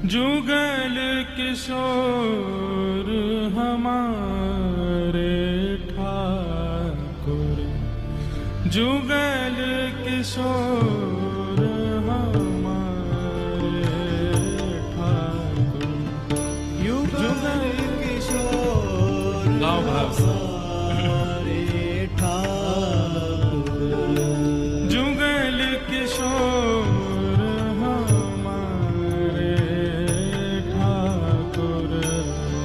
जुगल किशोर हमारे ठाकुर, जुगल किशोर हमारे ठाकुर, जुगल किशोर हमारे ठाकुर, जुगल किशोर हमारे ठाकुर,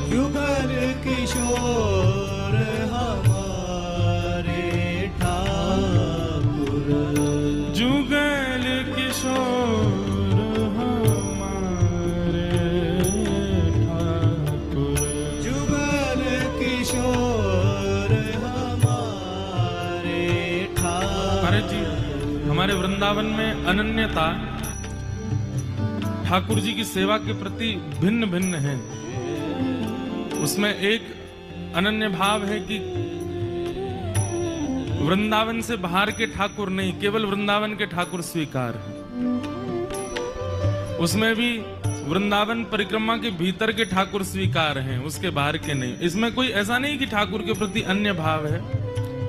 जुगल किशोर हमारे ठाकुर, जुगल किशोर हमारे ठाकुर, जुगल किशोर हमारे ठाकुर। अरे जी, हमारे वृंदावन में अनन्यता ठाकुर जी की सेवा के प्रति भिन्न भिन्न है। उसमें एक अनन्य भाव है कि वृंदावन से बाहर के ठाकुर नहीं, केवल वृंदावन के ठाकुर स्वीकार है। उसमें भी वृंदावन परिक्रमा के भीतर के ठाकुर स्वीकार हैं, उसके बाहर के नहीं। इसमें कोई ऐसा नहीं कि ठाकुर के प्रति अन्य भाव है,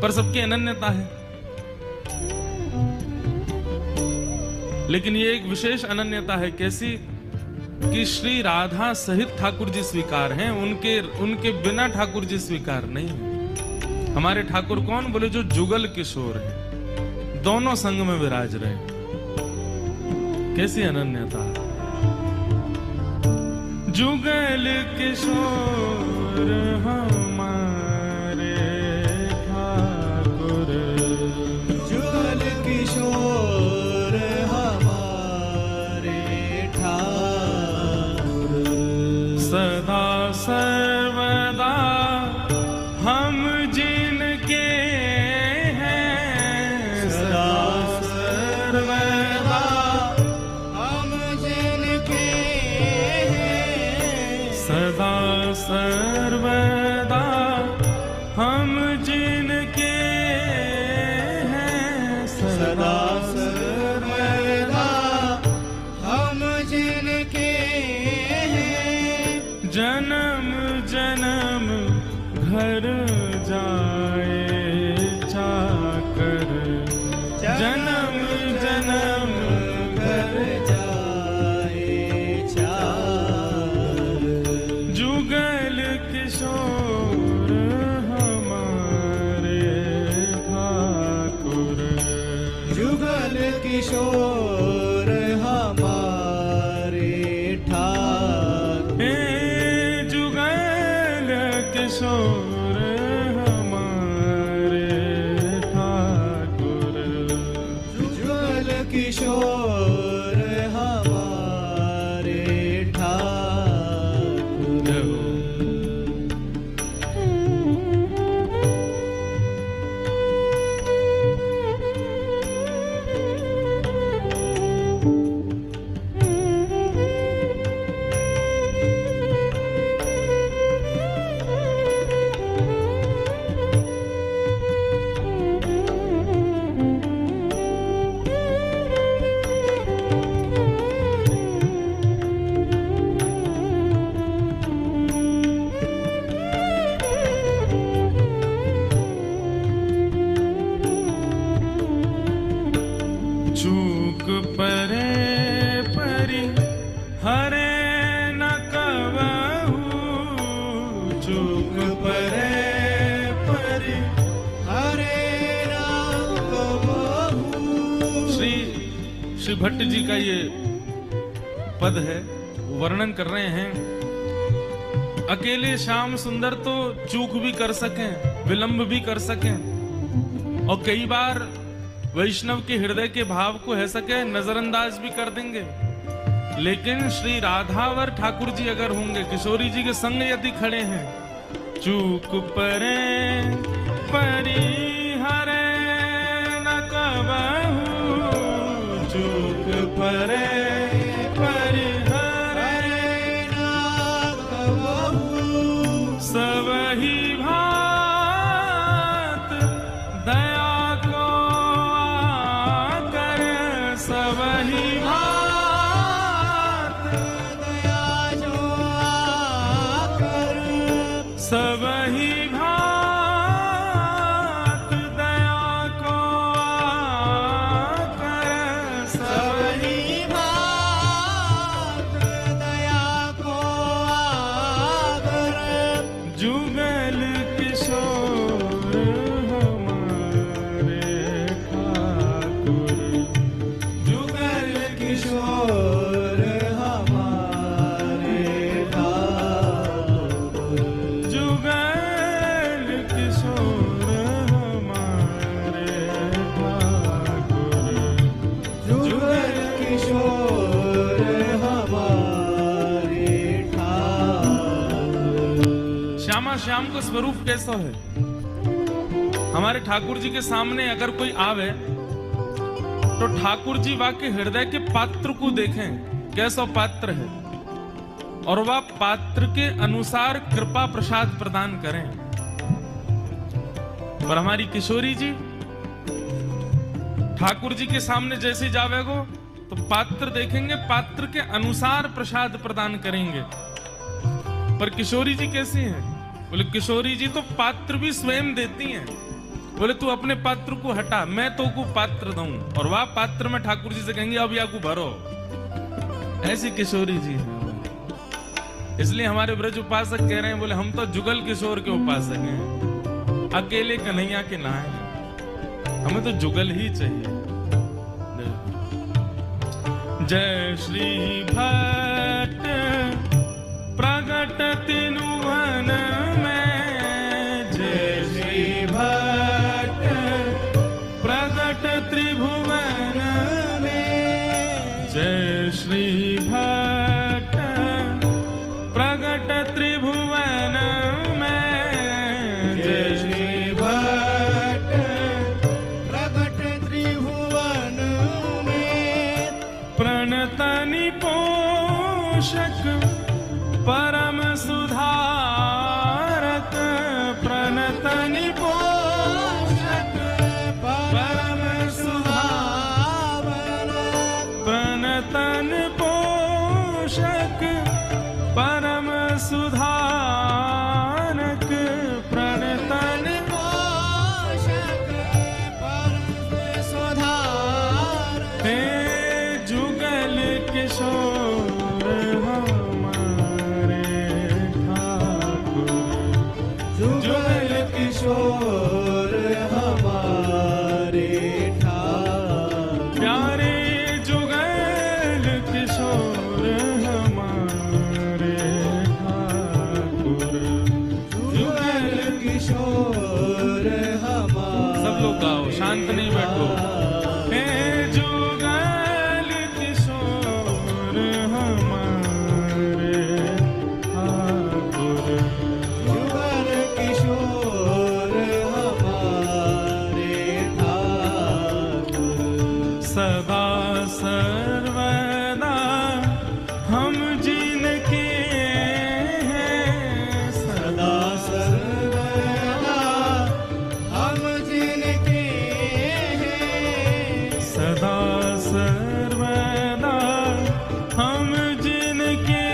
पर सबकी अनन्यता है। लेकिन ये एक विशेष अनन्यता है। कैसी? कि श्री राधा सहित ठाकुर जी स्वीकार हैं, उनके बिना ठाकुर जी स्वीकार नहीं है। हमारे ठाकुर कौन? बोले जो जुगल किशोर है, दोनों संग में विराज रहे। कैसी अनन्यता! जुगल किशोर हमारे ठाकुर, जुगल किशोर हमारे ठाकुर, सदा सर्वदा हम जिनके हैं, सदा सर्वदा हम जिनके हैं, सदा सर्वदा हम जिनके हैं, सदा सर्वदा हम जिनके हैं। जन्म जन्म घर जाए जाकर, जन्म जन्म घर जाए जाकर, जुगल किशोर हमारे ठाकुर, जुगल किशोर हमारे ठाकुर, जुगल किशोर हमारे ठाकुर, जुगल किशोर हमारे ठाकुर। चूक परे परि हरे न कबहू, चूक परे परि हरे न कबहू। श्री भट्ट जी का ये पद है, वर्णन कर रहे हैं। अकेले श्याम सुंदर तो चूक भी कर सकें, विलंब भी कर सकें, और कई बार वैष्णव के हृदय के भाव को है सके नजरअंदाज भी कर देंगे। लेकिन श्री राधावर ठाकुर जी अगर होंगे, किशोरी जी के संग यदि खड़े हैं, चूक परे परि हरे न कबहू, चूक परे परि हरे न कबहू, सबही भात दया सबही भात दया सबही भांत दया को आकर, सबही भांत दया को आकर, जुगल किशोर हमारे ठाकुर, जुगल किशोर हमारे ठाकुर, जुगल किशोर हमारे ठाकुर, जुगल किशोर हमारे ठाकुर। श्यामा श्याम को स्वरूप कैसा है? हमारे ठाकुर जी के सामने अगर कोई आवे तो ठाकुर जी वाके हृदय के पात्र को देखें कैसा पात्र है, और वह पात्र के अनुसार कृपा प्रसाद प्रदान करें। पर हमारी किशोरी जी ठाकुर जी के सामने जैसे जावेगो तो पात्र देखेंगे, पात्र के अनुसार प्रसाद प्रदान करेंगे। पर किशोरी जी कैसी हैं? बोले किशोरी जी तो पात्र भी स्वयं देती हैं। बोले तू अपने पात्र को हटा, मैं तो को पात्र दूं, और वह पात्र में ठाकुर जी से कहेंगे अब या को भरो। ऐसी किशोरी जी है। इसलिए हमारे ब्रज उपासक कह रहे हैं, बोले हम तो जुगल किशोर के उपासक हैं, अकेले कन्हैया के ना है, हमें तो जुगल ही चाहिए। जय श्री भट्ट प्रगट तिनुवन में, जय श्री भट्ट प्रगट त्रिभुवन में, जय श्री भट्ट प्रगट त्रिभुवन में, जय श्री भट्ट प्रगट त्रिभुवन में, प्रणतनि पोषक परम सुधारक, प्रणतनि पोषक परम सुधारक, प्रणतन पोषक परम सुधारक, प्रणतन पोषक परम सुधारक, हे जुगल किशोर हमारे ठाकुर, जुगल किशोर हमारे ठाकुर, प्यारे जुगल किशोर हमारे ठाकुर, जुगल किशोर हमारे। सब लोग गाओ, शांत नहीं बैठो। हे जुगल किशोर हमारे ठाकुर, जुगल किशोर हमारे ठाकुर, सदा सर्वदा हम जिनके हैं, सदा सर्वदा हम जिनके हैं, सदा सर्वदा हम जिनके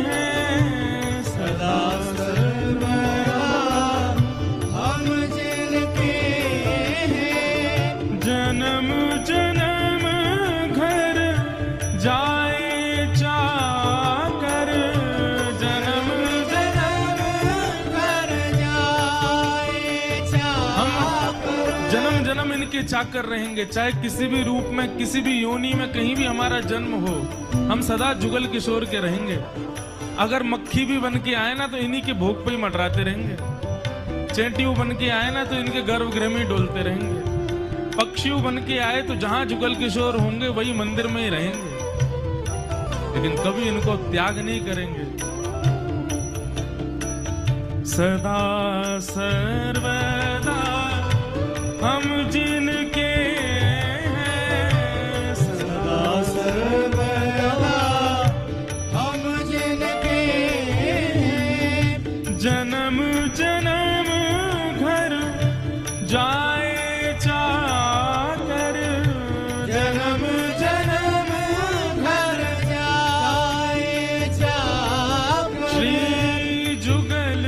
हैं, सदा सर्वदा हम जिनके हैं, जन्म जन्म घर जाए चाकर, जन्म जन्म घर जाए चाकर, जन्म जन्म इनके चाकर रहेंगे, चाहे किसी भी रूप में, किसी भी योनि में, कहीं भी हमारा जन्म हो, हम सदा जुगल किशोर के रहेंगे। अगर मक्खी भी बन के आए ना तो इन्हीं के भोग पे ही मंडराते रहेंगे, चेंटियों बन के आए ना तो इनके गर्भगृह में ही डोलते रहेंगे, पक्षियों बन के आए तो जहां जुगल किशोर होंगे वही मंदिर में ही रहेंगे, लेकिन कभी इनको त्याग नहीं करेंगे। सदा सर्वदा हम जिनके हैं, सदा सर्वदा हम जिनके हैं, जन्म जन्म घर जाए चाकर, जन्म जन्म घर जाए चाकर, श्री जुगल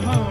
हम